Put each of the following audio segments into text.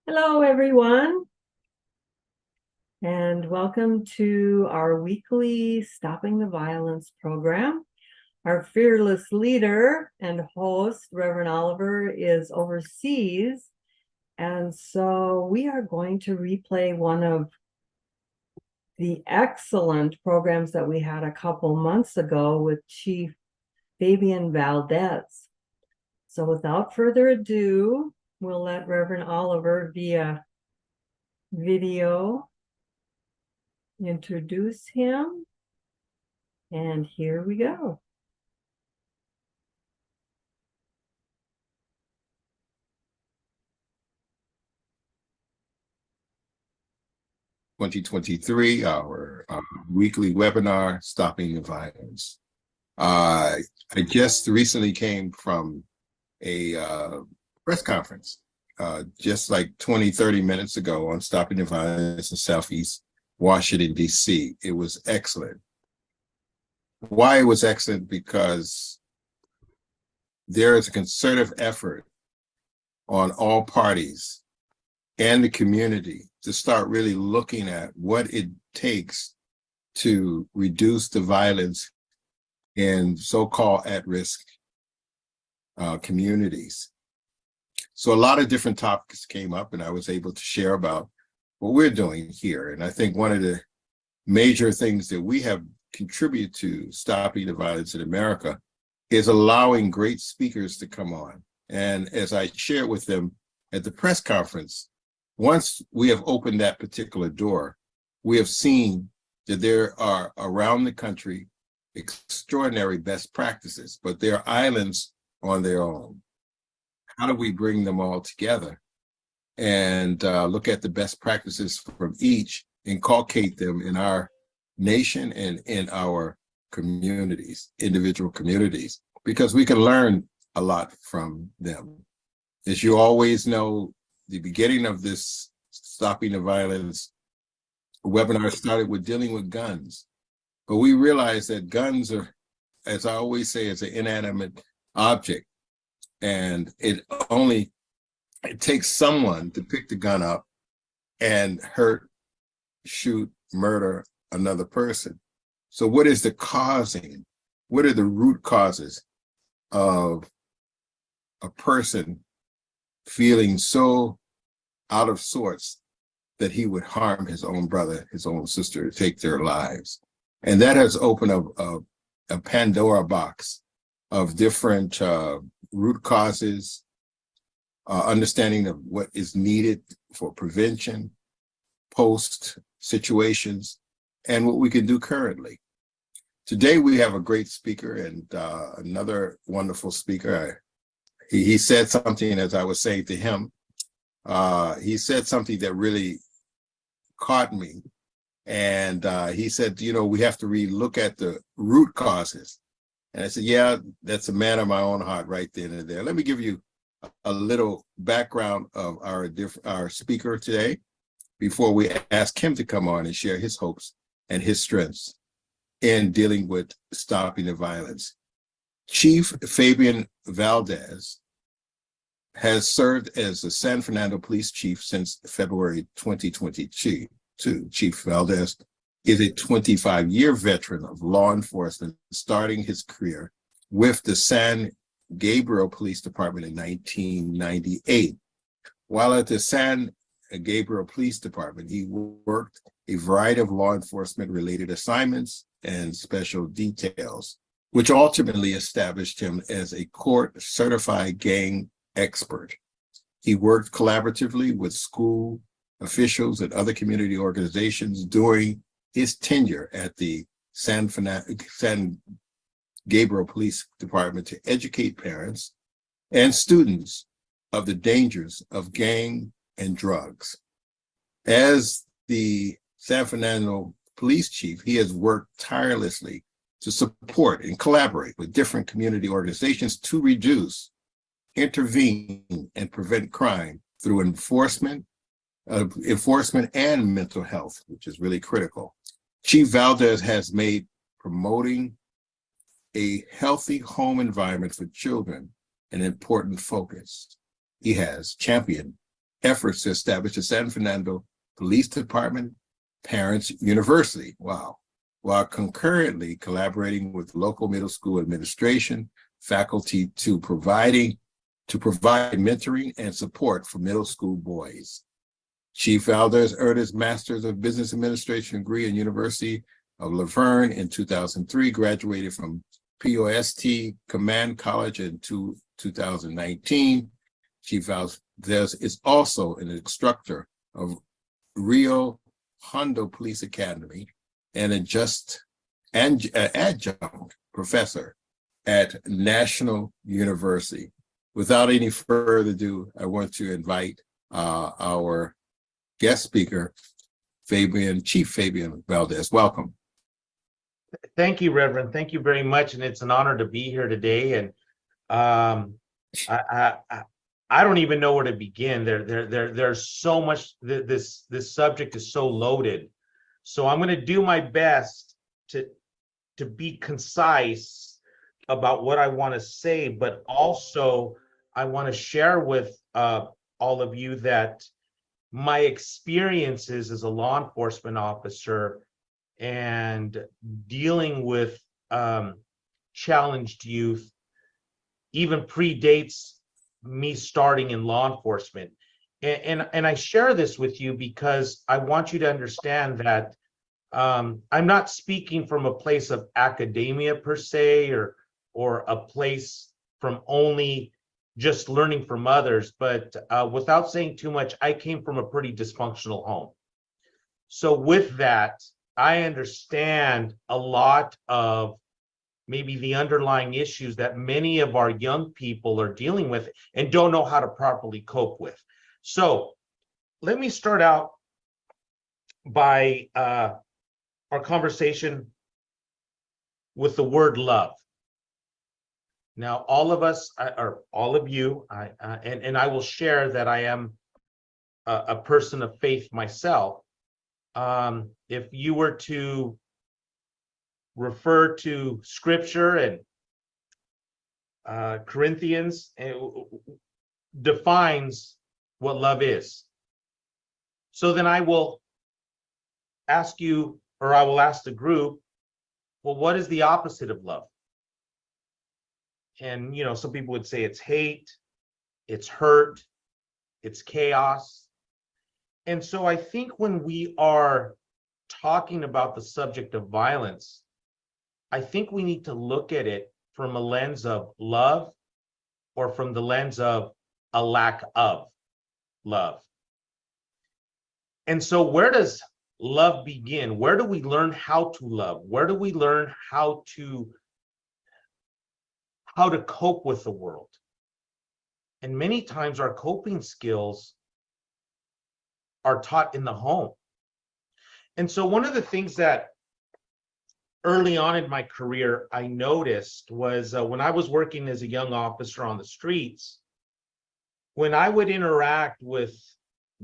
Hello, everyone, and welcome to our weekly Stopping the Violence program. Our fearless leader and host, Reverend Oliver, is overseas, and so we are going to replay one of the excellent programs that we had a couple months ago with Chief Fabian Valdez. So without further ado, we'll let Reverend Oliver via video introduce him. And here we go. Our weekly webinar, Stopping the Violence. I just recently came from a press conference just like 20-30 minutes ago on Stopping the Violence in Southeast Washington, D.C. It was excellent. Why it was excellent? Because there is a concerted effort on all parties and the community to start really looking at what it takes to reduce the violence in so-called at-risk communities. So a lot of different topics came up, and I was able to share about what we're doing here. And I think one of the major things that we have contributed to stopping the violence in America is allowing great speakers to come on. And as I shared with them at the press conference, once we have opened that particular door, we have seen that there are around the country extraordinary best practices, but they're islands on their own. How do we bring them all together and look at the best practices from each, inculcate them in our nation and in our communities, individual communities, because we can learn a lot from them. As you always know, the beginning of this Stopping the Violence webinar started with dealing with guns. But we realized that guns are, as I always say, it's an inanimate object. And it takes someone to pick the gun up and hurt, shoot, murder another person. So what is the causing? What are the root causes of a person feeling so out of sorts that he would harm his own brother, his own sister, take their lives? And that has opened up a Pandora box of different root causes, understanding of what is needed for prevention, post situations, and what we can do currently. Today, we have a great speaker and another wonderful speaker. He said something, as I was saying to him, he said something that really caught me. And he said, we have to look at the root causes. And I said, yeah, that's a man of my own heart right then and there. Let me give you a little background of our speaker today before we ask him to come on and share his hopes and his strengths in dealing with stopping the violence. Chief Fabian Valdez has served as the San Fernando Police Chief since February 2022. Chief Valdez is a 25-year veteran of law enforcement, starting his career with the San Gabriel Police Department in 1998. While at the San Gabriel Police Department, he worked a variety of law enforcement-related assignments and special details, which ultimately established him as a court-certified gang expert. He worked collaboratively with school officials and other community organizations during his tenure at the San Gabriel Police Department to educate parents and students of the dangers of gang and drugs. As the San Fernando Police Chief, he has worked tirelessly to support and collaborate with different community organizations to reduce, intervene, and prevent crime through enforcement and mental health, which is really critical. Chief Valdez has made promoting a healthy home environment for children an important focus. He has championed efforts to establish the San Fernando Police Department Parents University. Wow. While concurrently collaborating with local middle school administration, faculty to provide mentoring and support for middle school boys. Chief Valdez earned his Master's of Business Administration degree at University of La Verne in 2003, graduated from POST Command College in 2019. Chief Valdez is also an instructor of Rio Hondo Police Academy and adjunct professor at National University. Without any further ado, I want to invite our guest speaker, Chief Fabian Valdez. Welcome. Thank you, Reverend. Thank you very much, and it's an honor to be here today. And I don't even know where to begin. There's so much. This subject is so loaded. So I'm going to do my best to be concise about what I want to say, but also I want to share with all of you that my experiences as a law enforcement officer and dealing with challenged youth even predates me starting in law enforcement. And I share this with you because I want you to understand that I'm not speaking from a place of academia per se, or a place from only just learning from others, but without saying too much, I came from a pretty dysfunctional home. So with that, I understand a lot of maybe the underlying issues that many of our young people are dealing with and don't know how to properly cope with. So let me start out by our conversation with the word love. Now, all of us, or all of you, and I will share that I am a person of faith myself. If you were to refer to Scripture and Corinthians, it defines what love is. So then I will ask you, or I will ask the group, well, what is the opposite of love? And, some people would say it's hate, it's hurt, it's chaos. And so I think when we are talking about the subject of violence, I think we need to look at it from a lens of love or from the lens of a lack of love. And so where does love begin? Where do we learn how to love? Where do we learn how to cope with the world? And many times our coping skills are taught in the home. And so one of the things that early on in my career I noticed was when I was working as a young officer on the streets, when I would interact with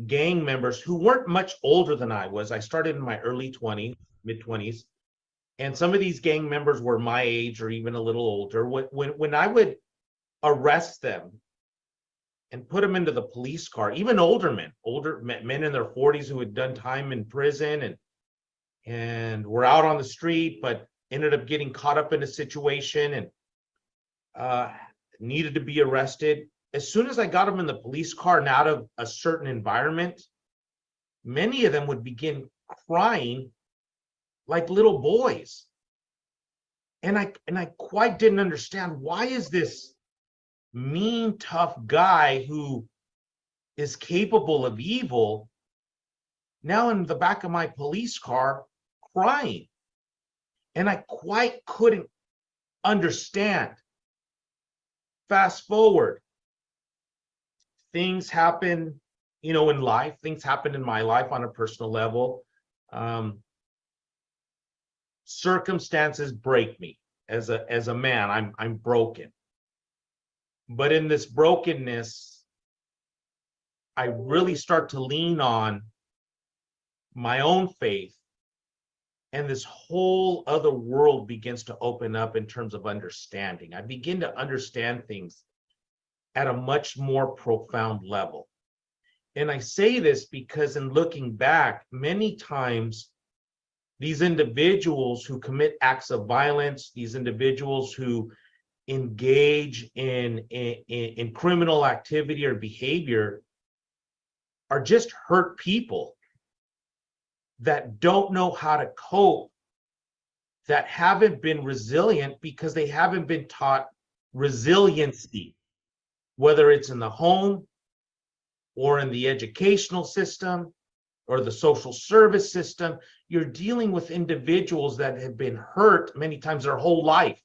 gang members who weren't much older than I was. I started in my early 20s, mid 20s. And some of these gang members were my age or even a little older. When I would arrest them and put them into the police car, even older men in their 40s who had done time in prison and were out on the street, but ended up getting caught up in a situation and needed to be arrested. As soon as I got them in the police car and out of a certain environment, many of them would begin crying like little boys. And I quite didn't understand, why is this mean, tough guy who is capable of evil now in the back of my police car crying? And I quite couldn't understand. Fast forward, things happen, in life. Things happen in my life on a personal level. Circumstances break me as a man. I'm broken. But in this brokenness, I really start to lean on my own faith, and this whole other world begins to open up in terms of understanding. I begin to understand things at a much more profound level. And I say this because in looking back, many times these individuals who commit acts of violence, these individuals who engage in criminal activity or behavior are just hurt people that don't know how to cope, that haven't been resilient because they haven't been taught resiliency, whether it's in the home or in the educational system or the social service system. You're dealing with individuals that have been hurt many times their whole life.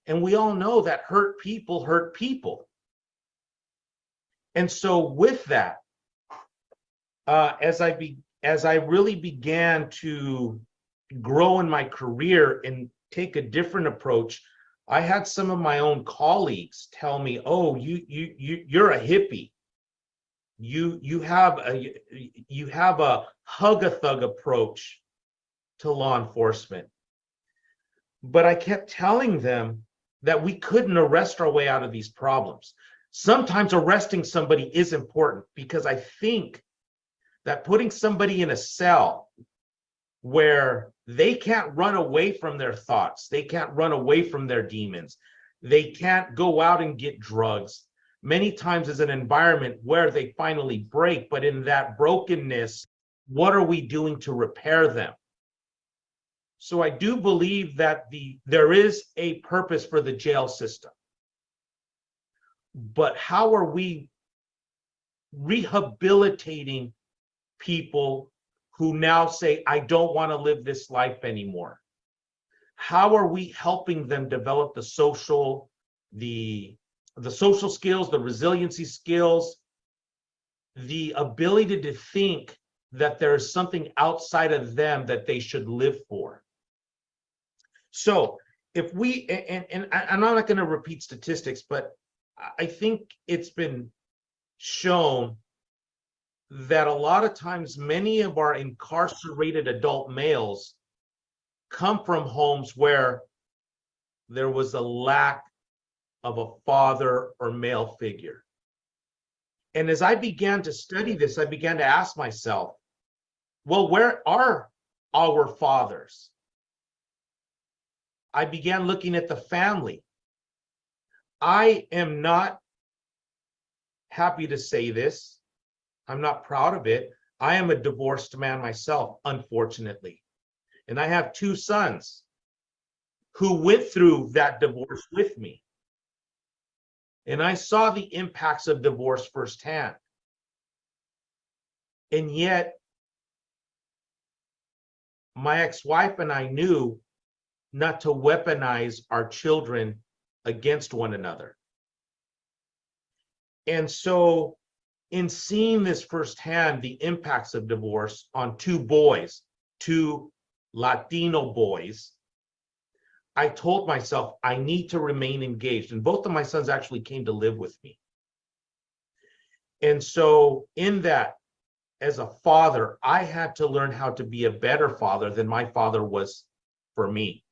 And we all know that hurt people hurt people. And so with that, as I really began to grow in my career and take a different approach, I had some of my own colleagues tell me, "Oh, you're a hippie. You have a hug-a-thug approach to law enforcement." But I kept telling them that we couldn't arrest our way out of these problems. Sometimes arresting somebody is important, because I think that putting somebody in a cell where they can't run away from their thoughts, they can't run away from their demons, they can't go out and get drugs, many times is an environment where they finally break. But in that brokenness, what are we doing to repair them? So I do believe that there is a purpose for the jail system. But how are we rehabilitating people who now say, "I don't want to live this life anymore"? How are we helping them develop the social skills, the resiliency skills, the ability to think that there is something outside of them that they should live for? So if we, and I'm not going to repeat statistics, but I think it's been shown that a lot of times many of our incarcerated adult males come from homes where there was a lack of a father or male figure. And as I began to study this, I began to ask myself, well, where are our fathers? I began looking at the family. I am not happy to say this. I'm not proud of it. I am a divorced man myself, unfortunately. And I have two sons who went through that divorce with me. And I saw the impacts of divorce firsthand. And yet, my ex-wife and I knew not to weaponize our children against one another. And so, in seeing this firsthand, the impacts of divorce on two boys, two Latino boys, I told myself I need to remain engaged. And both of my sons actually came to live with me. And so in that, as a father, I had to learn how to be a better father than my father was for me.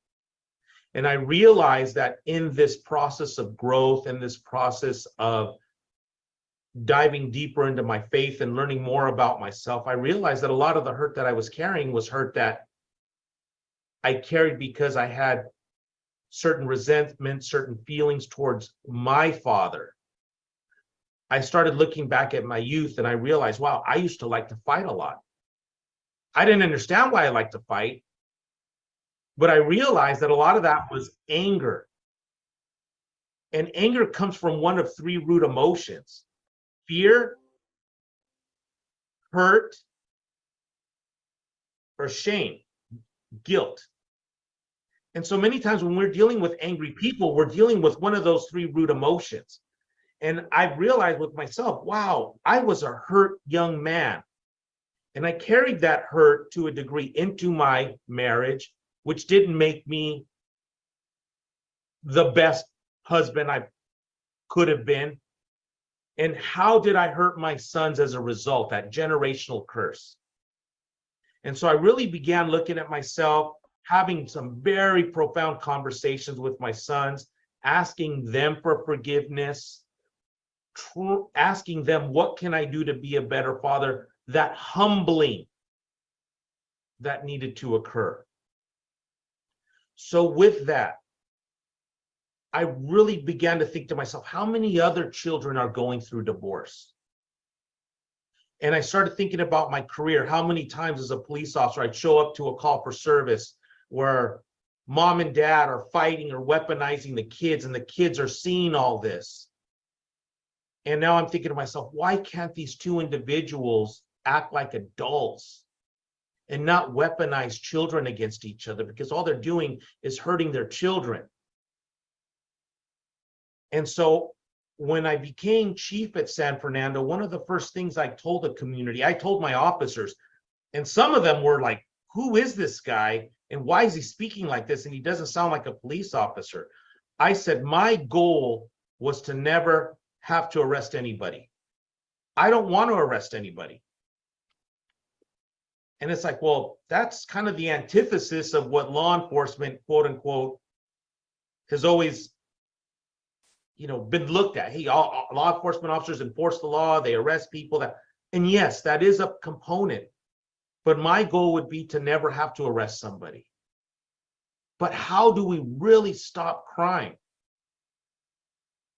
And I realized that in this process of growth and this process of diving deeper into my faith and learning more about myself, I realized that a lot of the hurt that I was carrying was hurt that I carried because I had certain resentment, certain feelings towards my father. I started looking back at my youth and I realized, wow, I used to like to fight a lot. I didn't understand why I liked to fight, but I realized that a lot of that was anger. And anger comes from one of three root emotions: fear, hurt, or shame, guilt. And so many times when we're dealing with angry people, we're dealing with one of those three root emotions. And I realized with myself, wow, I was a hurt young man. And I carried that hurt to a degree into my marriage, which didn't make me the best husband I could have been. And how did I hurt my sons as a result? That generational curse. And so I really began looking at myself, having some very profound conversations with my sons, asking them for forgiveness, asking them, what can I do to be a better father? That humbling that needed to occur. So with that, I really began to think to myself, how many other children are going through divorce? And I started thinking about my career. How many times as a police officer, I'd show up to a call for service where mom and dad are fighting or weaponizing the kids, and the kids are seeing all this. And now I'm thinking to myself, why can't these two individuals act like adults and not weaponize children against each other? Because all they're doing is hurting their children. And so when I became chief at San Fernando, one of the first things I told the community, I told my officers, and some of them were like, who is this guy? And why is he speaking like this? And he doesn't sound like a police officer. I said, my goal was to never have to arrest anybody. I don't want to arrest anybody. And it's like, well, that's kind of the antithesis of what law enforcement, quote unquote, has always, been looked at. Hey, all law enforcement officers enforce the law, they arrest people. And yes, that is a component. But my goal would be to never have to arrest somebody. But how do we really stop crime?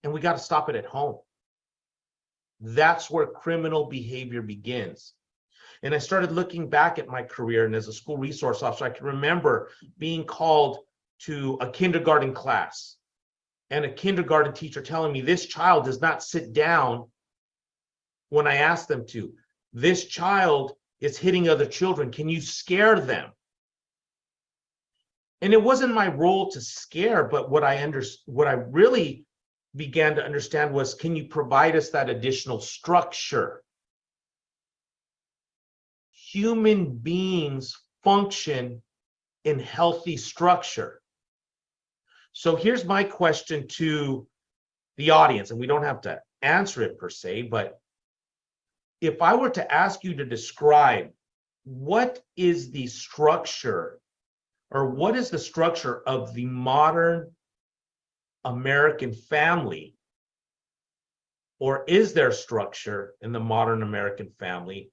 And we got to stop it at home. That's where criminal behavior begins. And I started looking back at my career, and as a school resource officer, I can remember being called to a kindergarten class and a kindergarten teacher telling me, this child does not sit down when I ask them to. This child is hitting other children. Can you scare them? And it wasn't my role to scare, but what I really began to understand was, can you provide us that additional structure? Human beings function in healthy structure. So here's my question to the audience, and we don't have to answer it per se, but if I were to ask you to describe what is the structure, or what is the structure of the modern American family, or is there structure in the modern American family,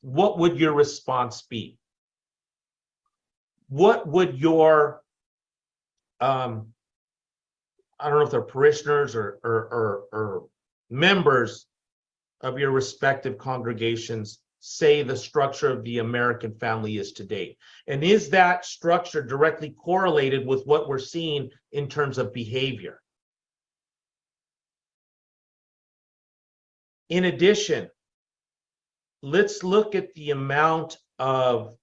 what would your response be? What would your, I don't know if they're parishioners or members of your respective congregations say the structure of the American family is today? And is that structure directly correlated with what we're seeing in terms of behavior? In addition, let's look at the amount of,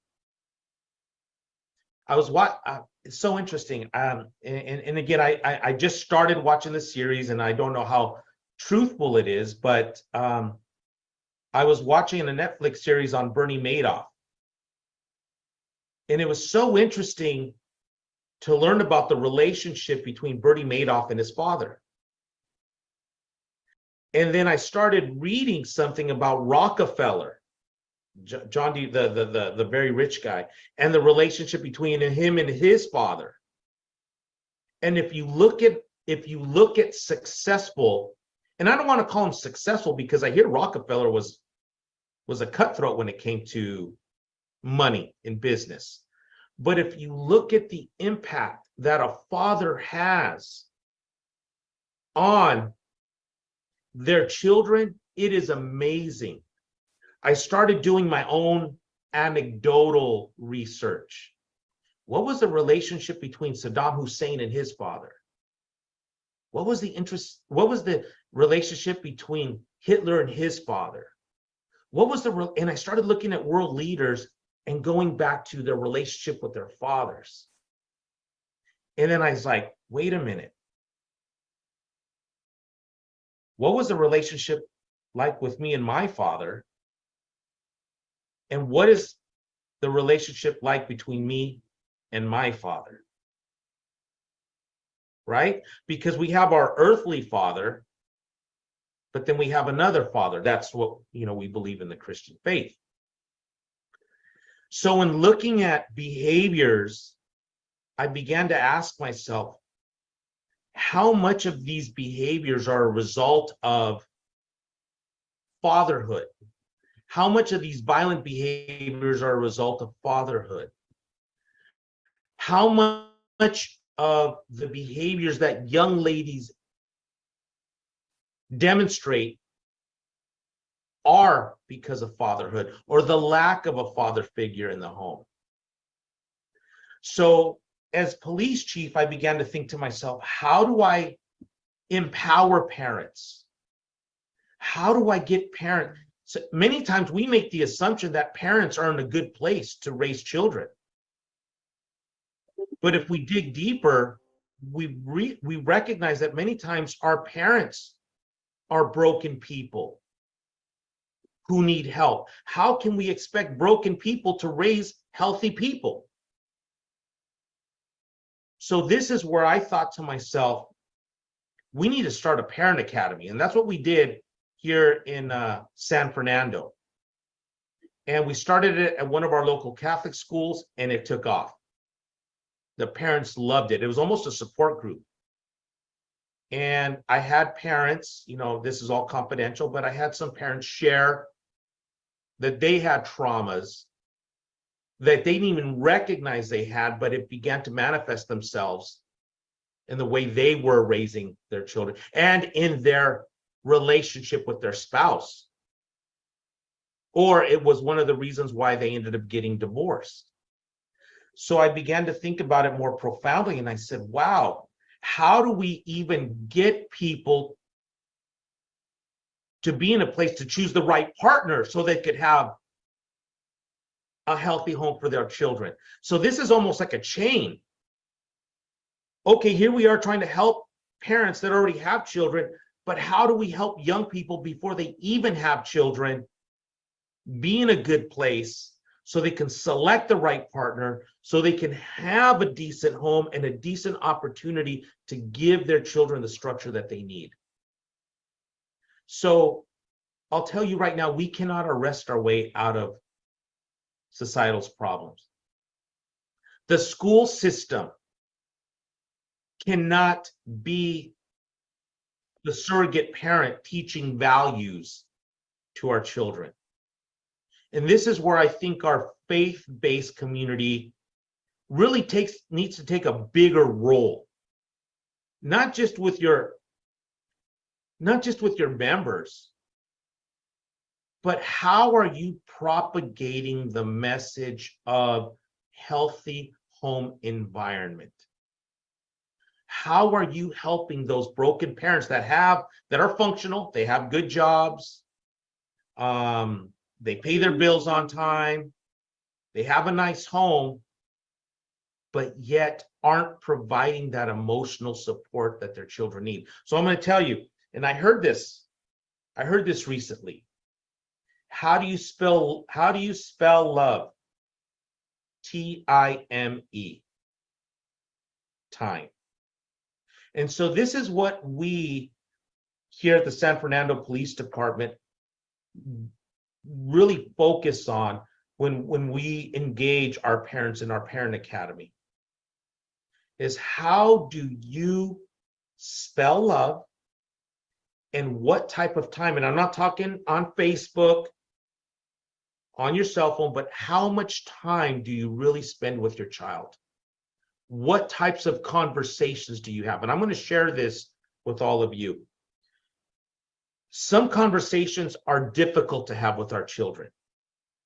it's so interesting. And again, I just started watching the series, and I don't know how truthful it is, but I was watching a Netflix series on Bernie Madoff. And it was so interesting to learn about the relationship between Bernie Madoff and his father. And then I started reading something about Rockefeller, John D, the very rich guy, and the relationship between him and his father. And if you look at successful, and I don't want to call him successful because I hear Rockefeller was a cutthroat when it came to money in business. But if you look at the impact that a father has on their children, it is amazing. I started doing my own anecdotal research. What was the relationship between Saddam Hussein and his father? What was the relationship between Hitler and his father? And I started looking at world leaders and going back to their relationship with their fathers. And then I was like, wait a minute. What was the relationship like with me and my father? And what is the relationship like between me and my father? Right? Because we have our earthly father, but then we have another father. That's what, we believe in the Christian faith. So in looking at behaviors, I began to ask myself, how much of these behaviors are a result of fatherhood. How much of these violent behaviors are a result of fatherhood? How much of the behaviors that young ladies demonstrate are because of fatherhood or the lack of a father figure in the home? So as police chief, I began to think to myself, how do I empower parents? How do I get parents? So many times we make the assumption that parents are in a good place to raise children. But if we dig deeper, we recognize that many times our parents are broken people who need help. How can we expect broken people to raise healthy people? So this is where I thought to myself, we need to start a parent academy. And that's what we did here in San Fernando. And we started it at one of our local Catholic schools, and it took off. The parents loved it. It was almost a support group. And I had parents, this is all confidential, but I had some parents share that they had traumas that they didn't even recognize they had, but it began to manifest themselves in the way they were raising their children and in their relationship with their spouse. Or it was one of the reasons why they ended up getting divorced. So I began to think about it more profoundly, and I said, wow, how do we even get people to be in a place to choose the right partner so they could have a healthy home for their children? So this is almost like a chain. Okay, here we are trying to help parents that already have children, but how do we help young people before they even have children be in a good place so they can select the right partner, so they can have a decent home and a decent opportunity to give their children the structure that they need? So I'll tell you right now, we cannot arrest our way out of societal's problems. The school system cannot be the surrogate parent teaching values to our children. And this is where I think our faith-based community really needs to take a bigger role, not just with your members, but how are you propagating the message of healthy home environment? How are you helping those broken parents that are functional, they have good jobs, they pay their bills on time, they have a nice home, but yet aren't providing that emotional support that their children need? So I'm going to tell you, and I heard this recently. How do you spell love? T-I-M-E. Time. And so this is what we here at the San Fernando Police Department really focus on when we engage our parents in our parent academy, is how do you spell love and what type of time? And I'm not talking on Facebook, on your cell phone, but how much time do you really spend with your child? What types of conversations do you have? And I'm going to share this with all of you. Some conversations are difficult to have with our children,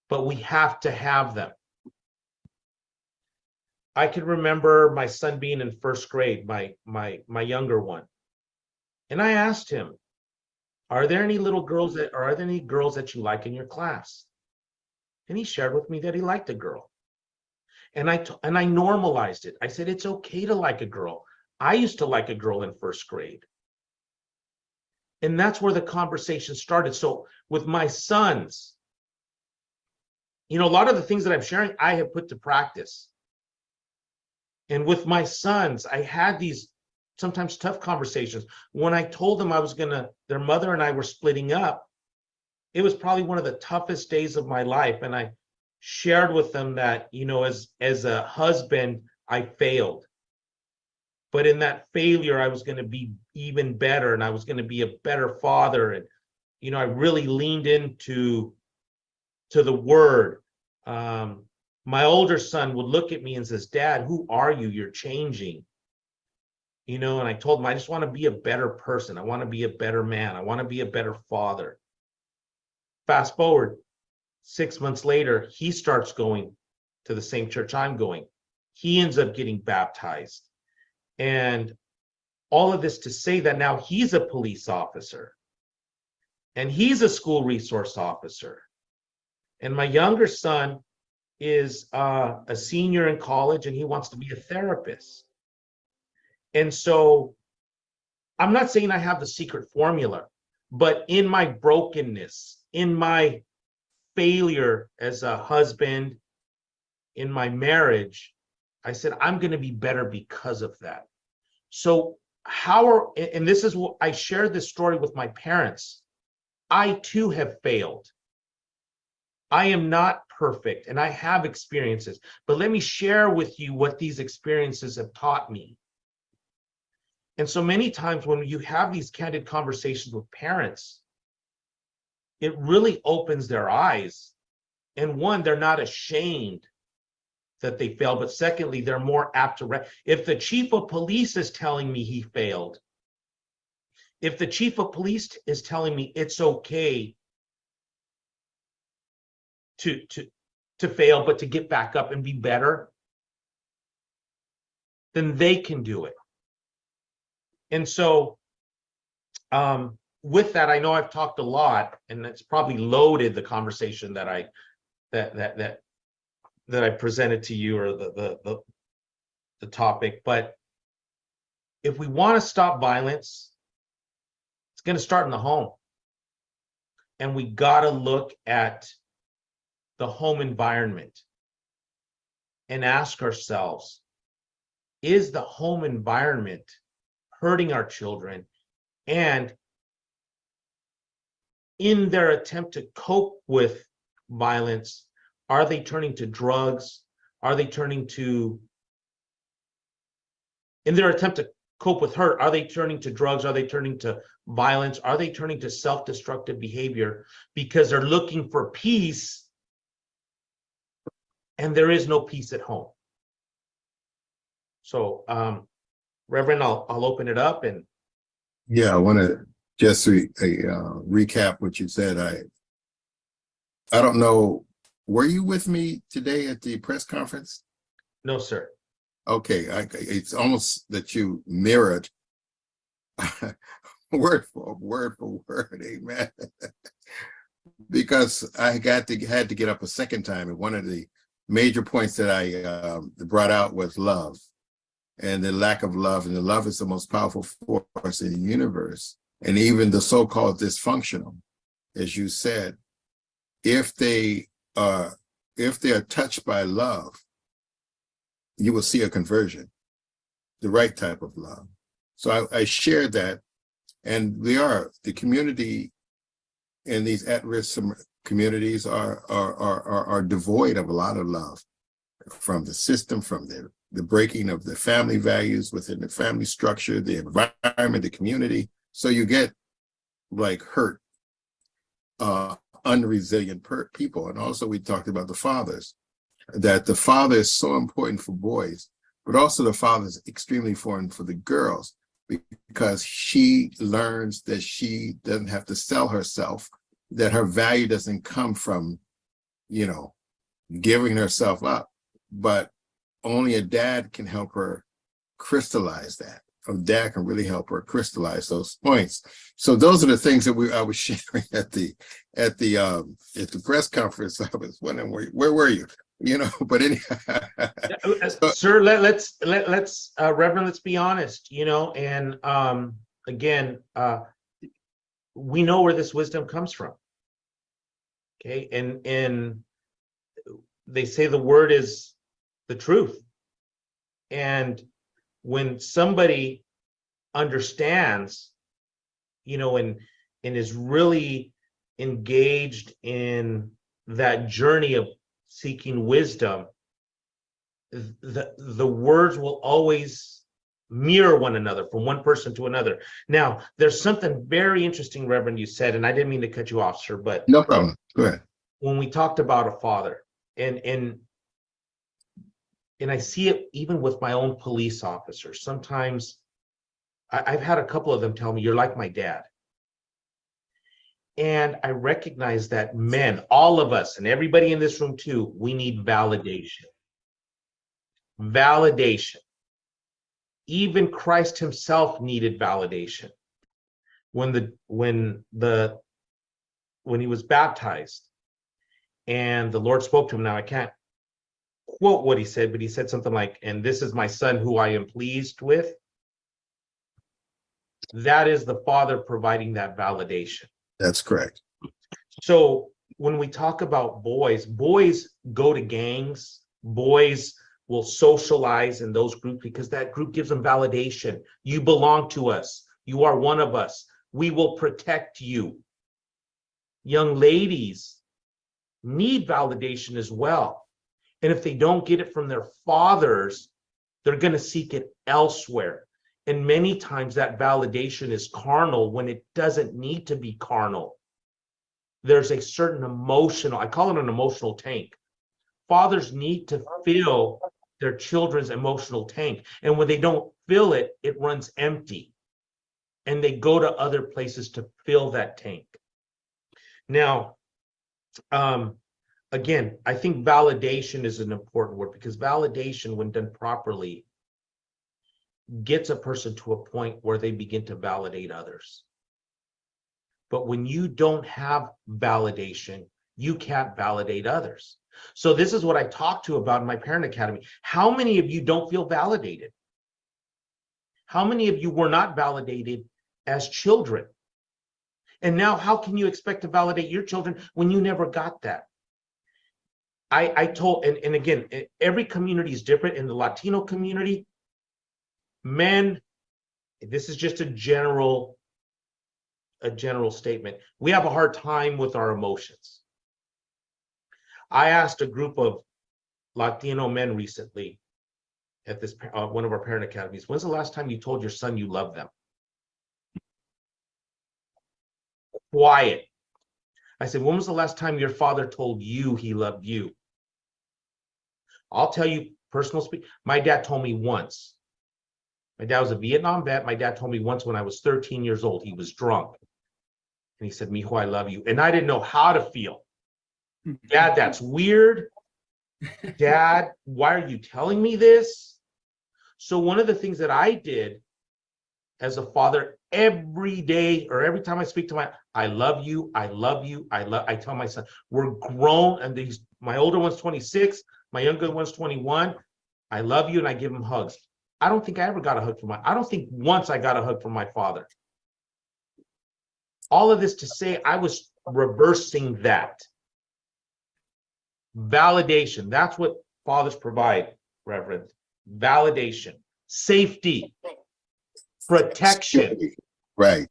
but we have to have them. I can remember my son being in first grade, my younger one. And I asked him, are there any girls that you like in your class? And he shared with me that he liked a girl. And I normalized it. I said, it's okay to like a girl. I used to like a girl in first grade. And that's where the conversation started. So with my sons, a lot of the things that I'm sharing, I have put to practice. And with my sons, I had these sometimes tough conversations. When I told them their mother and I were splitting up, it was probably one of the toughest days of my life. And I shared with them that, as a husband, I failed. But in that failure, I was going to be even better, and I was going to be a better father. And, I really leaned into the word. My older son would look at me and says, "Dad, who are you? You're changing." And I told him, I just want to be a better person. I want to be a better man. I want to be a better father. Fast forward 6 months later, he starts going to the same church I'm going. He ends up getting baptized. And all of this to say that now he's a police officer and he's a school resource officer. And my younger son is a senior in college and he wants to be a therapist. And so I'm not saying I have the secret formula, but in my brokenness, in my failure as a husband, in my marriage, I said, I'm going to be better because of that. So and this is what I shared this story with my parents. I too have failed. I am not perfect and I have experiences, but let me share with you what these experiences have taught me. And so many times when you have these candid conversations with parents, it really opens their eyes. And one, they're not ashamed that they failed, but secondly, they're more apt to, if the chief of police is telling me he failed, if the chief of police is telling me it's okay to fail, but to get back up and be better, then they can do it. And so with that, I know I've talked a lot, and it's probably loaded the conversation that I presented to you, or the topic. But if we want to stop violence, it's going to start in the home. And we got to look at the home environment and ask ourselves, is the home environment hurting our children? And in their attempt to cope with violence, are they turning to drugs? Are they turning to, in their attempt to cope with hurt, are they turning to drugs? Are they turning to violence? Are they turning to self-destructive behavior because they're looking for peace and there is no peace at home? So, Reverend, I'll open it up. And Yeah, I want to just recap what you said. I don't know, were you with me today at the press conference? No, sir. Okay, it's almost that you mirrored word for word, amen. Because I had to get up a second time, and one of the major points that I brought out was love, and the lack of love, and the love is the most powerful force in the universe. And even the so-called dysfunctional, as you said, if they are touched by love, you will see a conversion, the right type of love. So I shared that, and the community in these at-risk communities are devoid of a lot of love from the system, from the breaking of the family values within the family structure, the environment, the community. So you get like hurt, unresilient people. And also we talked about the fathers, that the father is so important for boys, but also the father is extremely important for the girls, because she learns that she doesn't have to sell herself, that her value doesn't come from, giving herself up, but only a dad can help her crystallize that. A dad can really help her crystallize those points. So those are the things that I was sharing at the press conference. I was wondering where were you? But anyhow. Sir, let's Reverend, let's be honest, and again, we know where this wisdom comes from. Okay, and they say the word is the truth. And when somebody understands, and is really engaged in that journey of seeking wisdom, the words will always mirror one another from one person to another. Now, there's something very interesting, Reverend, you said, and I didn't mean to cut you off, sir, but No problem. Go ahead. when we talked about a father, and I see it even with my own police officers. Sometimes I've had a couple of them tell me, "You're like my dad." And I recognize that men, all of us, and everybody in this room too, we need validation. Validation. Even Christ himself needed validation. When he was baptized and the Lord spoke to him, now I can't quote what he said, but he said something like, "And this is my son who I am pleased with." That is the Father providing that validation. That's correct. So when we talk about boys go to gangs, boys will socialize in those groups because that group gives them validation. You belong to us. You are one of us. We will protect you. Young ladies need validation as well. And if they don't get it from their fathers, they're going to seek it elsewhere. And many times that validation is carnal when it doesn't need to be carnal. There's a certain emotional, I call it an emotional tank. Fathers need to fill their children's emotional tank. And when they don't fill it, it runs empty. And they go to other places to fill that tank. Now, again, I think validation is an important word because validation, when done properly, gets a person to a point where they begin to validate others. But when you don't have validation, you can't validate others. So this is what I talked to about in my Parent Academy. How many of you don't feel validated? How many of you were not validated as children? And now how can you expect to validate your children when you never got that? I told, and again, every community is different. In the Latino community, men, this is just a general statement. We have a hard time with our emotions. I asked a group of Latino men recently at this one of our parent academies, when's the last time you told your son you love them? Quiet. I said, when was the last time your father told you he loved you? I'll tell you, personal speak, my dad told me once. My dad was a Vietnam vet. My dad told me once when I was 13 years old, he was drunk. And he said, "Mijo, I love you." And I didn't know how to feel. Dad, that's weird. Dad, why are you telling me this? So one of the things that I did as a father every day or every time I speak to I love you, I love you, I tell my son, we're grown, and my older one's 26, my younger one's 21. I love you, and I give him hugs. I don't think I ever got a hug from I don't think once I got a hug from my father. All of this to say I was reversing that. Validation, that's what fathers provide, Reverend. Validation, safety, protection. Right.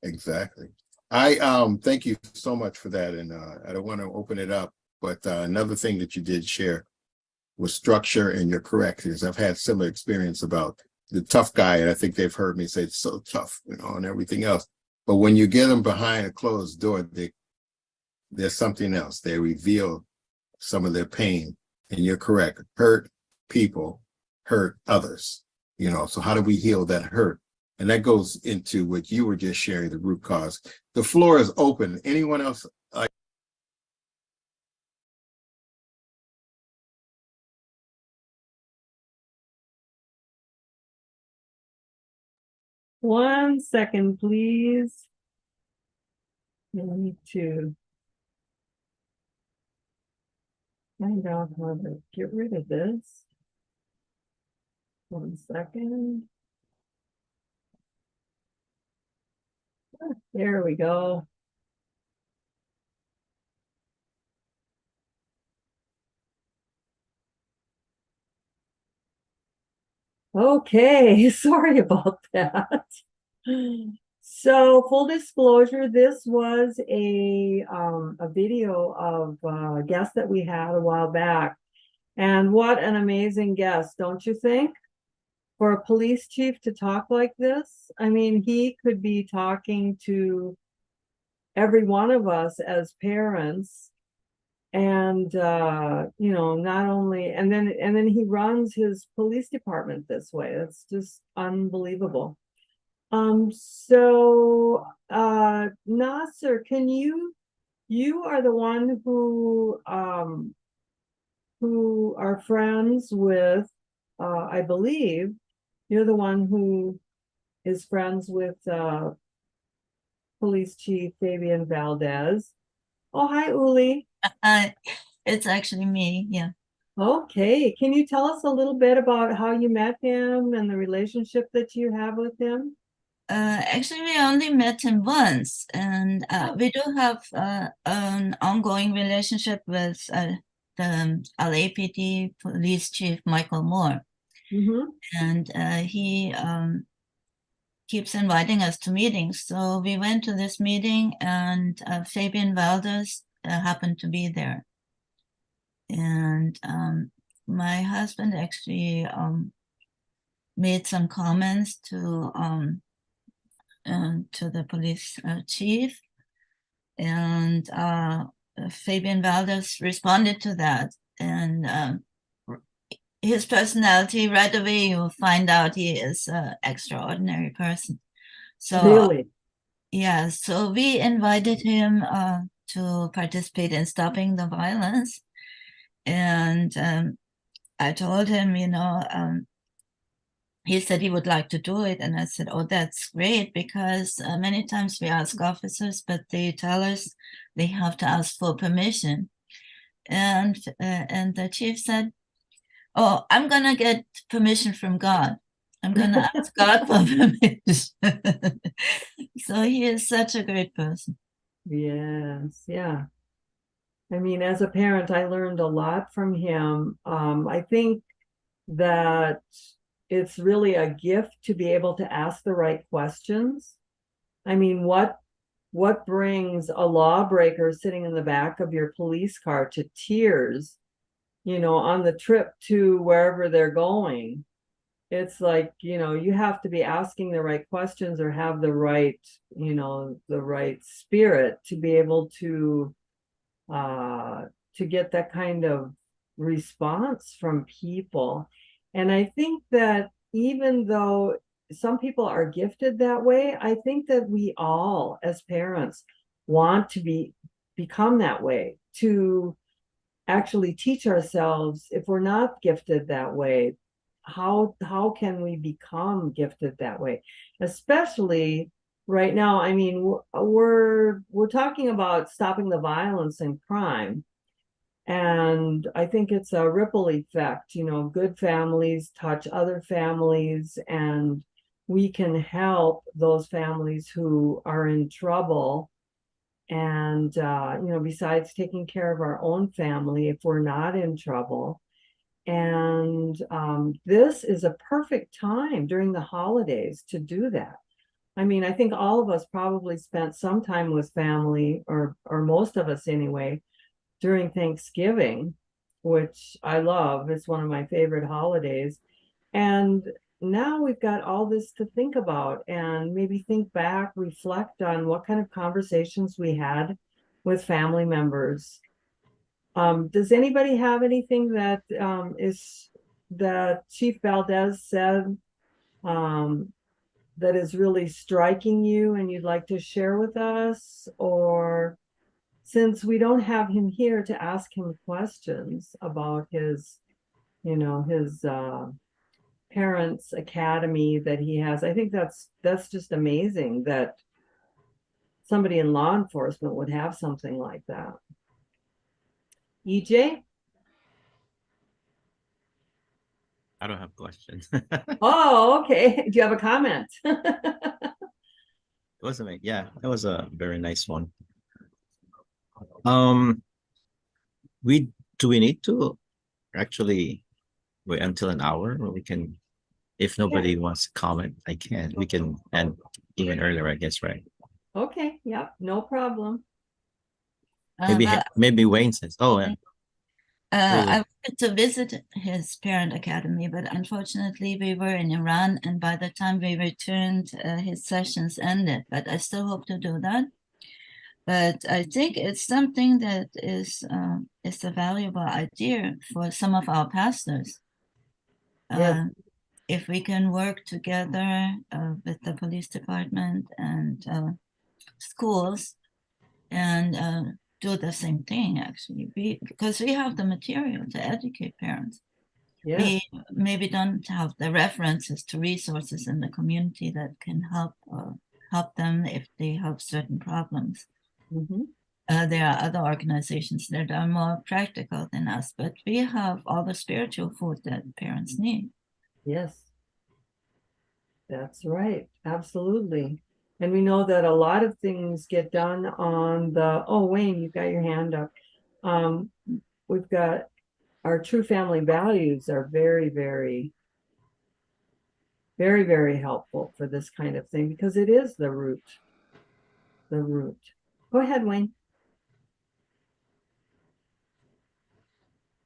Exactly. I thank you so much for that. And I don't want to open it up, but another thing that you did share was structure, and you're correct. Because I've had similar experience about the tough guy, and I think they've heard me say it's so tough, and everything else. But when you get them behind a closed door, there's something else. They reveal some of their pain, and you're correct. Hurt people hurt others, so how do we heal that hurt? And that goes into what you were just sharing, the root cause. The floor is open. Anyone else? One second, please. I need to find out how to get rid of this. 1 second. There we go. Okay, sorry about that. So, full disclosure, this was a video of a guest that we had a while back. And what an amazing guest, don't you think? for a police chief to talk like this. I mean, he could be talking to every one of us as parents. And you know, not only and then he runs his police department this way. It's just unbelievable. So Nasser, can you are the one who are friends with I believe you're the one who is friends with Police Chief Fabian Valdez. Oh, hi, Uli. It's actually me, yeah. Okay, can you tell us a little bit about how you met him and the relationship that you have with him? Actually, we only met him once, and we do have an ongoing relationship with the LAPD Police Chief Michael Moore, Mm-hmm. and he keeps inviting us to meetings. So we went to this meeting, and Fabian Valdez happened to be there. And my husband actually made some comments to the police chief, and Fabian Valdez responded to that. And his personality, right away you'll find out he is an extraordinary person. So Really? yeah, so we invited him to participate in stopping the violence. And I told him, you know, he said he would like to do it. And I said, oh, that's great, because many times we ask officers, but they tell us they have to ask for permission. And the chief said, oh, I'm going to get permission from God. I'm going to ask God for permission. So he is such a great person. Yes, yeah. I mean, as a parent, I learned a lot from him. I think that it's really a gift to be able to ask the right questions. I mean, what brings a lawbreaker sitting in the back of your police car to tears, you know, on the trip to wherever they're going? It's like, you know, you have to be asking the right questions or have the right, you know, the right spirit to be able to get that kind of response from people. And I think that even though some people are gifted that way, I think that we all as parents want to become that way, to actually teach ourselves, if we're not gifted that way, how can we become gifted that way? Especially right now, I mean, we're talking about stopping the violence and crime. And I think it's a ripple effect, you know, good families touch other families, and we can help those families who are in trouble. And, you know, besides taking care of our own family, if we're not in trouble. And this is a perfect time during the holidays to do that. I mean, I think all of us probably spent some time with family, or most of us anyway, during Thanksgiving, which I love. It's one of my favorite holidays. And now we've got all this to think about, and maybe think back, reflect on what kind of conversations we had with family members. Does anybody have anything that that Chief Valdez said that is really striking you and you'd like to share with us? Or, since we don't have him here to ask him questions about his, you know, his parents' academy that he has, I think that's just amazing that somebody in law enforcement would have something like that. EJ? I don't have questions. Oh, okay. Do you have a comment? It was yeah, that was a very nice one. Do we need to actually wait until an hour, or we can, if nobody wants to comment, we can end even earlier, I guess, right? Okay, yep, no problem. Maybe Wayne says, oh, yeah. I wanted to visit his parent academy, but unfortunately we were in Iran, and by the time we returned, his sessions ended. But I still hope to do that. But I think it's something that is a valuable idea for some of our pastors. Yes. If we can work together with the police department and schools and do the same thing, actually, because we have the material to educate parents. Yes. We maybe don't have the references to resources in the community that can help them if they have certain problems. Mhm. There are other organizations that are more practical than us, but we have all the spiritual food that parents need. Yes. That's right. Absolutely. And we know that a lot of things get done on the, oh, Wayne, you've got your hand up. We've got our true family values are very, very, very, very helpful for this kind of thing because it is the root. The root. Go ahead, Wayne.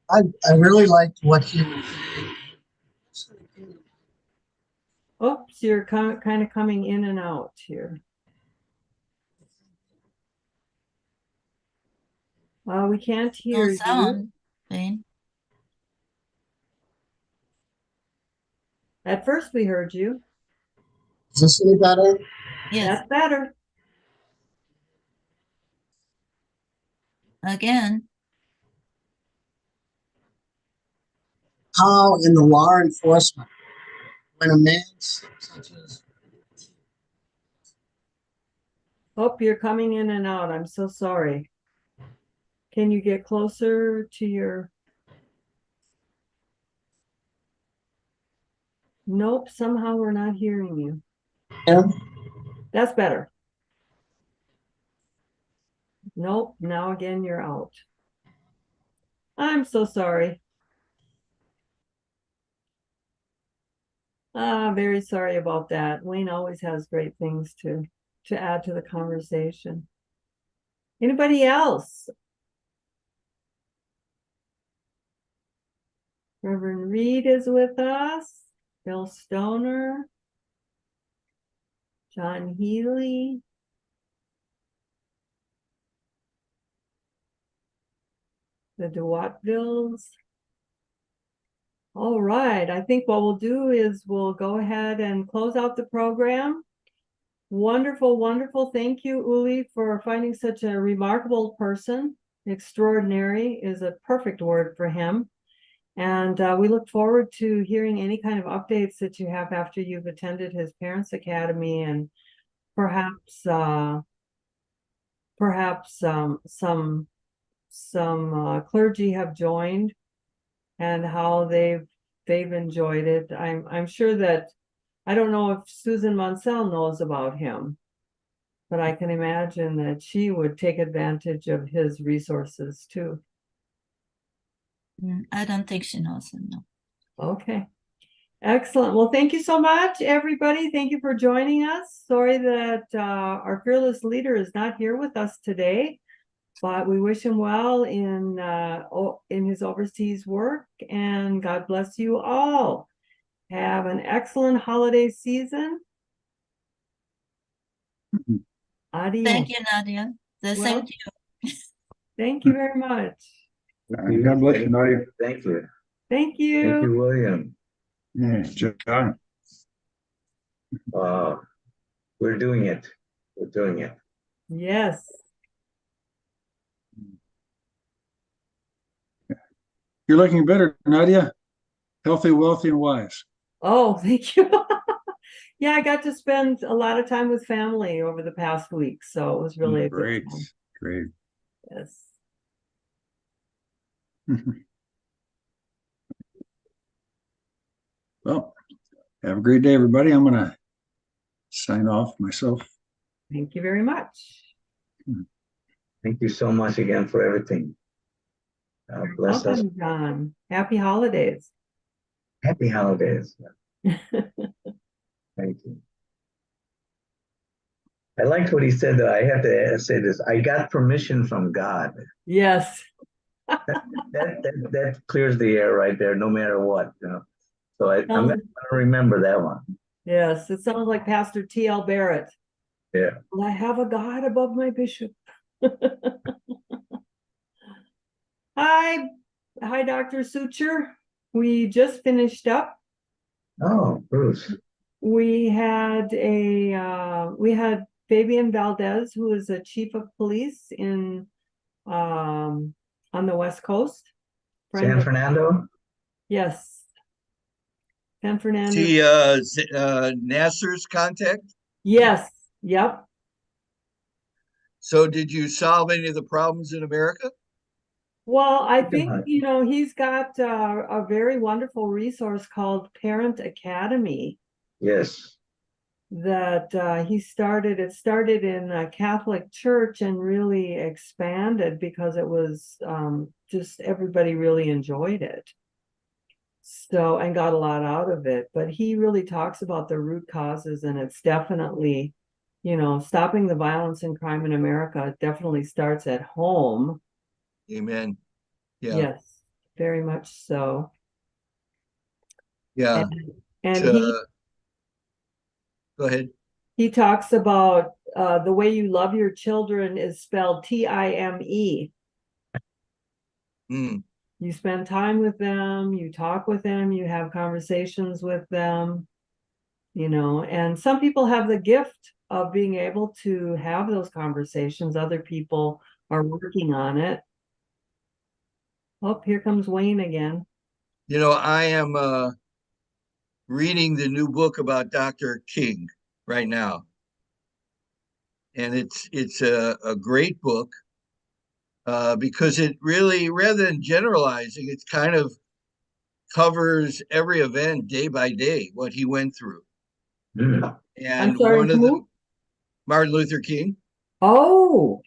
I really liked what he Oops, you're kind of coming in and out here. We can't No hear you. sound, Wayne. At first we heard you. Is this any better? Yes, That's better. again. How in the law enforcement, when a man such as Oh, you're coming in and out. I'm so sorry. Can you get closer to your... Nope, somehow we're not hearing you. him, That's better. Nope, now again you're out. I'm so sorry. Very sorry about that. Wayne always has great things to add to the conversation. Anybody else? Reverend Reed is with us. Bill Stoner. John Healy. The DeWattvilles. All right, I think what we'll do is we'll go ahead and close out the program. Wonderful, wonderful. Thank you, Uli, for finding such a remarkable person. Extraordinary is a perfect word for him. And we look forward to hearing any kind of updates that you have after you've attended his Parents Academy and perhaps some clergy have joined and how they've enjoyed it. I'm sure that I don't know if Susan Monsell knows about him, but I can imagine that she would take advantage of his resources too. I don't think she knows him, no. Okay. Excellent. Well, thank you so much, everybody. Thank you for joining us. Sorry that our fearless leader is not here with us today, but we wish him well in his overseas work, and God bless you all. Have an excellent holiday season. Adios. Thank you, Nadia. The same Well, to you. Thank you very much. God bless you, Nadia. Thank you. Thank Thank you, you. William. Yeah, John. We're doing it. We're doing it. Yes. You're looking better, Nadia. Healthy, wealthy, and wise. Oh, thank you. Yeah, I got to spend a lot of time with family over the past week, so it was really a good Great, time. great. Yes. Well, have a great day, everybody. I'm gonna sign off myself. Thank you very much. Thank you so much again for everything. Bless us. Welcome, John. Happy holidays. Happy holidays. Thank you. I liked what he said, that I have to say this. I got permission from God. Yes. That clears the air right there, no matter what, you know. So I'm gonna remember that one. Yes, it sounds like Pastor T.L. Barrett. Yeah. Well, I have a God above my bishop. Hi, hi, Dr. Suture. We just finished up. Oh, Bruce. We had Fabian Valdez, who is a chief of police in on the West Coast. Friend San of- Fernando? Yes. San Fernando. See, Nasser's contact. Yes, yep. So did you solve any of the problems in America? Well, I Pretty think, much. he's got a very wonderful resource called Parent Academy Yes. that it started in a Catholic church and really expanded because it was just everybody really enjoyed it. So, and got a lot out of it. But he really talks about the root causes, and it's definitely, stopping the violence and crime in America definitely starts at home. Amen. Yeah. Yes, very much so. Yeah. And Go ahead. he talks about the way you love your children is spelled Time. Mm. You spend time with them, you talk with them, you have conversations with them, and some people have the gift of being able to have those conversations. Other people are working on it. Oh, here comes Wayne again. I am reading the new book about Dr. King right now. And it's a great book because it really, rather than generalizing, it kind of covers every event day by day, what he went through. Mm. And I'm sorry, one of who? them, Martin Luther King, Oh,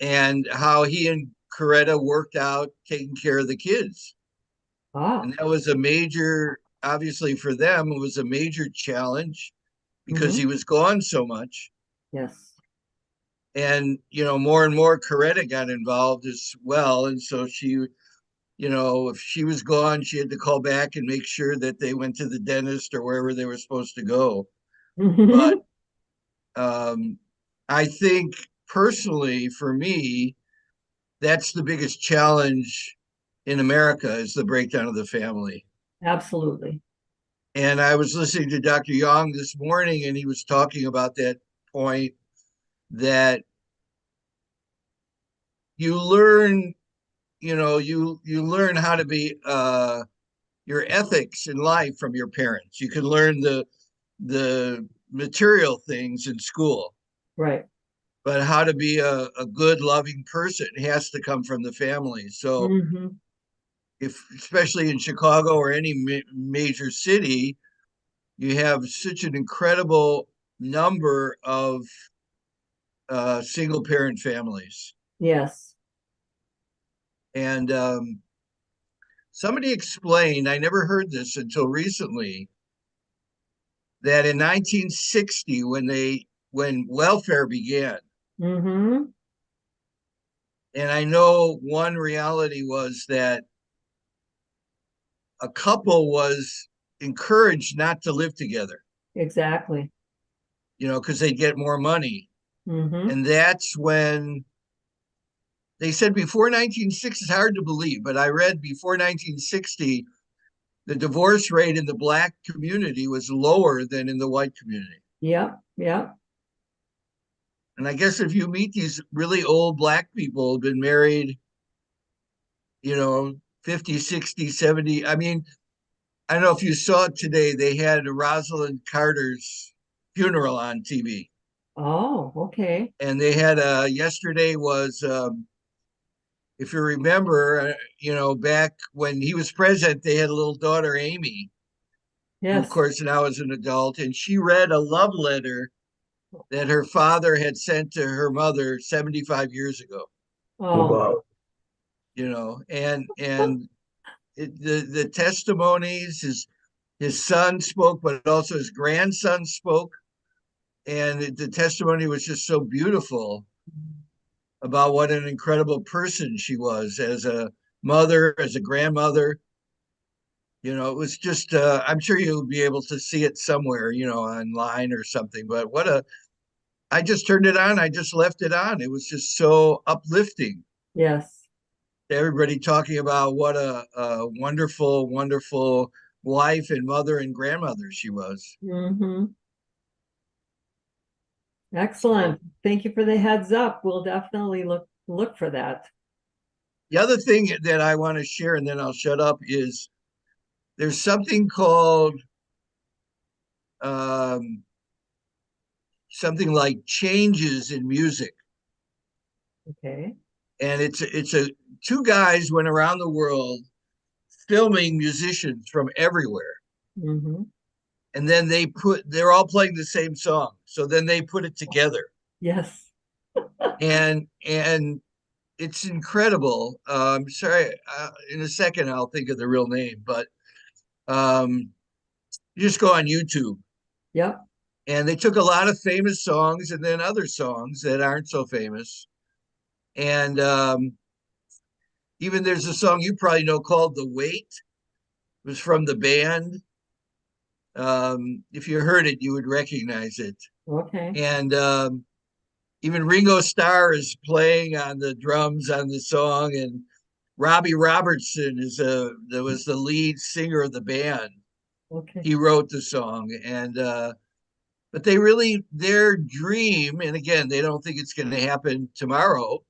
and how he and Coretta worked out taking care of the kids. And that was a major, obviously for them, it was a major challenge because he was gone so much. yes. And, more and more Coretta got involved as well. And so she, if she was gone, she had to call back and make sure that they went to the dentist or wherever they were supposed to go. But I think personally, for me, that's the biggest challenge in America is the breakdown of the family. Absolutely. And I was listening to Dr. Young this morning, and he was talking about that point that you learn, you learn how to be your ethics in life from your parents. You can learn the material things in school. Right. But how to be a good, loving person has to come from the family. So if, especially in Chicago or any major city, you have such an incredible number of single parent families. Yes. And somebody explained, I never heard this until recently, that in 1960, when welfare began, Mm-hmm. and I know one reality was that a couple was encouraged not to live together, Exactly. because they'd get more money. Mm-hmm. And that's when they said before 1960, it's hard to believe, but I read before 1960, the divorce rate in the Black community was lower than in the white community. Yep. Yep. And I guess if you meet these really old Black people who've been married, 50, 60, 70, I mean, I don't know if you saw it today, they had Rosalind Carter's funeral on TV. Oh, okay. And they had yesterday was, if you remember, back when he was president, they had a little daughter, Amy, who of Yes. course now is an adult, and she read a love letter that her father had sent to her mother 75 years ago. Oh, Wow. And the testimonies, his son spoke, but also his grandson spoke, and the testimony was just so beautiful about what an incredible person she was as a mother, as a grandmother. You know, it was just, I'm sure you'll be able to see it somewhere, you know, online or something. But I just turned it on. I just left it on. It was just so uplifting. Yes. Everybody talking about what a wonderful, wonderful wife and mother and grandmother she was. Mm-hmm. Excellent. Thank you for the heads up. We'll definitely look for that. The other thing that I want to share, and then I'll shut up, is there's something called something like changes in music. Okay. And it's a two guys went around the world filming musicians from everywhere. Mm-hmm. And then they're all playing the same song. So then they put it together. Yes. And it's incredible. Sorry, in a second I'll think of the real name, but you just go on YouTube. Yep. And they took a lot of famous songs and then other songs that aren't so famous. And even there's a song you probably know called "The Weight." It was from the band. If you heard it, you would recognize it. Okay. And even Ringo Starr is playing on the drums on the song, and Robbie Robertson was the lead singer of the band. Okay. He wrote the song, and but their dream, and again, they don't think it's going to happen tomorrow,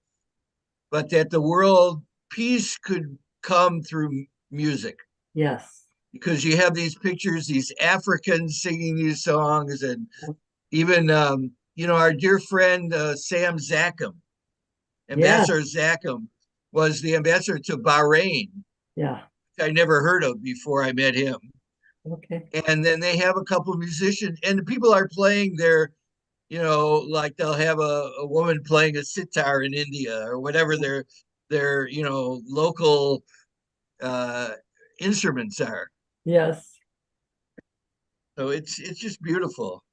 but that the world peace could come through music. Yes. Because you have these pictures, these Africans singing these songs, and even our dear friend Sam Zackham, Ambassador Zackham, was the ambassador to Bahrain. Yeah. I never heard of before I met him. Okay. And then they have a couple of musicians, and the people are playing their, like they'll have a woman playing a sitar in India or whatever their local instruments are. Yes. So it's just beautiful.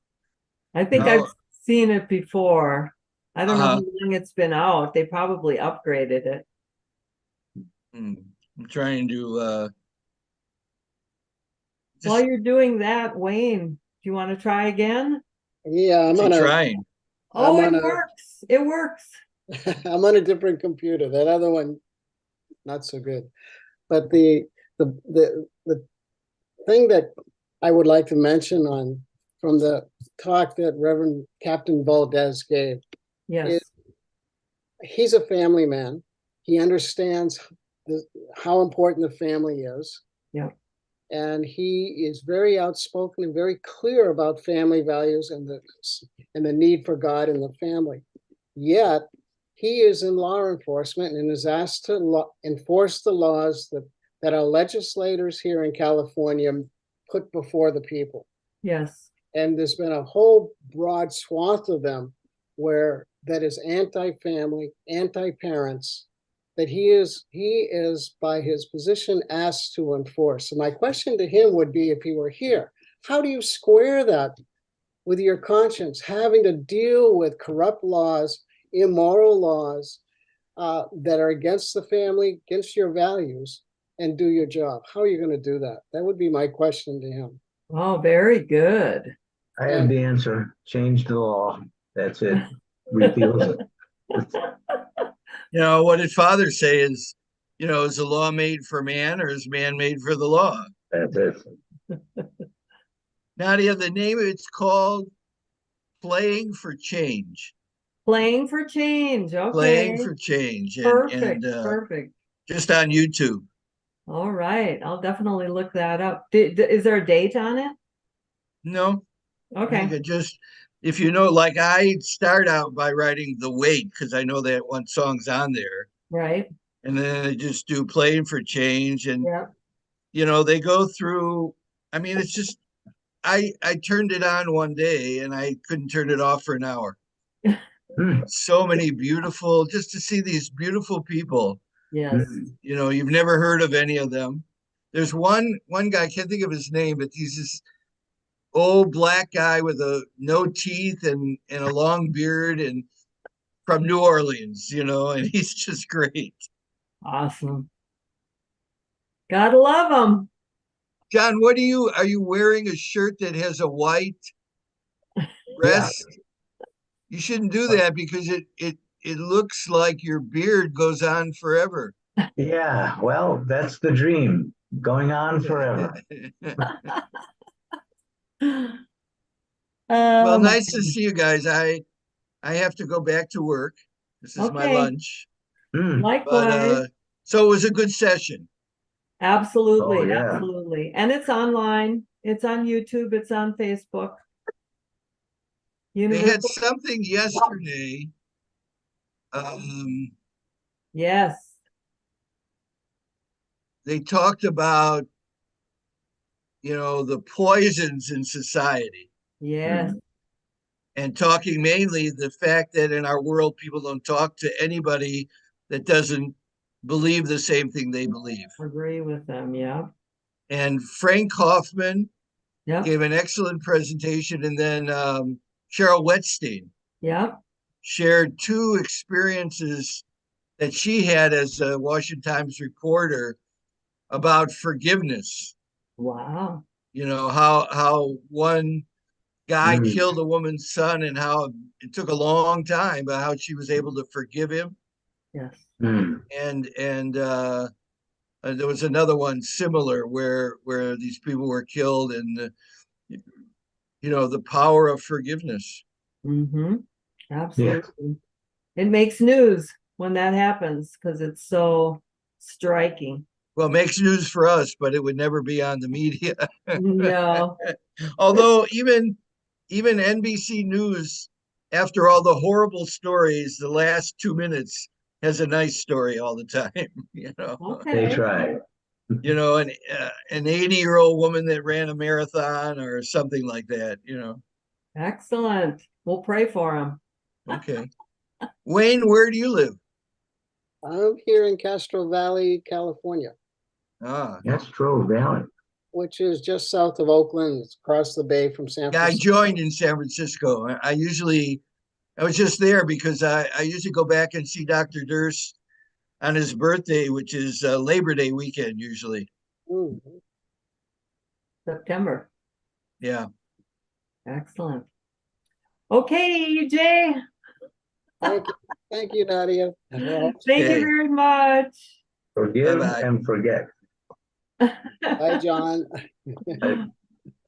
I think I've seen it before. I don't know how long it's been out. They probably upgraded it. I'm trying to While you're doing that, Wayne, do you want to try again? Yeah, I'm trying. Oh, it works. It works. I'm on a different computer. That other one, not so good. But the thing that I would like to mention from the talk that Reverend Captain Valdez gave, yes, he's a family man. He understands how important the family is. Yeah. And he is very outspoken and very clear about family values and the need for God in the family. Yet he is in law enforcement and is asked to enforce the laws that our legislators here in California put before the people. Yes. And there's been a whole broad swath of them that is anti-family, anti-parents, that he is by his position asked to enforce. So my question to him would be, if he were here, how do you square that with your conscience, having to deal with corrupt laws, immoral laws that are against the family, against your values, and do your job? How are you going to do that? That would be my question to him. Oh, very good. I have the answer. Change the law. That's it. Repeal it. What did Father say is the law made for man, or is man made for the law? That's it. Nadia, the name of it's called Playing for Change. Playing for Change. Okay. Playing for Change. Perfect. Perfect. Just on YouTube. All right. I'll definitely look that up. Is there a date on it? No. Okay. If like I start out by writing The Weight, because I know that one song's on there. Right. And then I just do Playing for Change. And, yeah. They go through, it's just, I turned it on one day and I couldn't turn it off for an hour. So many beautiful, just to see these beautiful people. Yes. You've never heard of any of them. There's one guy, I can't think of his name, but he's this old black guy with no teeth and a long beard and from New Orleans, and he's just great. Awesome. Gotta love them. John, are you wearing a shirt that has a white rest? You shouldn't do that because it looks like your beard goes on forever. Yeah, well, that's the dream, going on forever. Well, My nice to see you guys. I have to go back to work. This is my Okay. lunch. Hmm. But Likewise. so it was a good session. Absolutely, Oh, yeah. absolutely. And it's online. It's on YouTube. It's on Facebook. They had Universal. something yesterday. Yes. They talked about, the poisons in society, Yes. and talking mainly the fact that in our world, people don't talk to anybody that doesn't believe the same thing they believe. Agree with them. Yeah. And Frank Kaufman Yep. gave an excellent presentation, and then Cheryl Wetstein Yep. shared two experiences that she had as a Washington Times reporter about forgiveness. Wow. How one guy Mm. killed a woman's son, and how it took a long time, but how she was able to forgive him. Yes. Hmm. And there was another one similar where these people were killed, and the power of forgiveness. Mm-hmm. Absolutely. It makes news when that happens because it's so striking. Well, it makes news for us, but it would never be on the media. No. Although even NBC News, after all the horrible stories, the last 2 minutes has a nice story all the time. They Okay. try. An 80-year-old woman that ran a marathon or something like that. Excellent. We'll pray for him. Okay. Wayne, where do you live? I'm here in Castro Valley, California, Castro Valley. which is just south of Oakland. It's across the bay from San Yeah, I Francisco. joined in San Francisco. I was just there because I usually go back and see Dr. Durst on his birthday, which is Labor Day weekend usually. Mhm. September. Yeah. Excellent. Okay, Jay. Thank you, Nadia. Thank you Okay. very much. Forgive Bye-bye. and forget. Bye, John.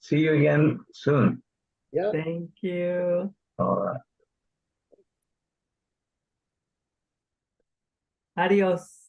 See you again soon. Yeah. Thank you. All right. Adios.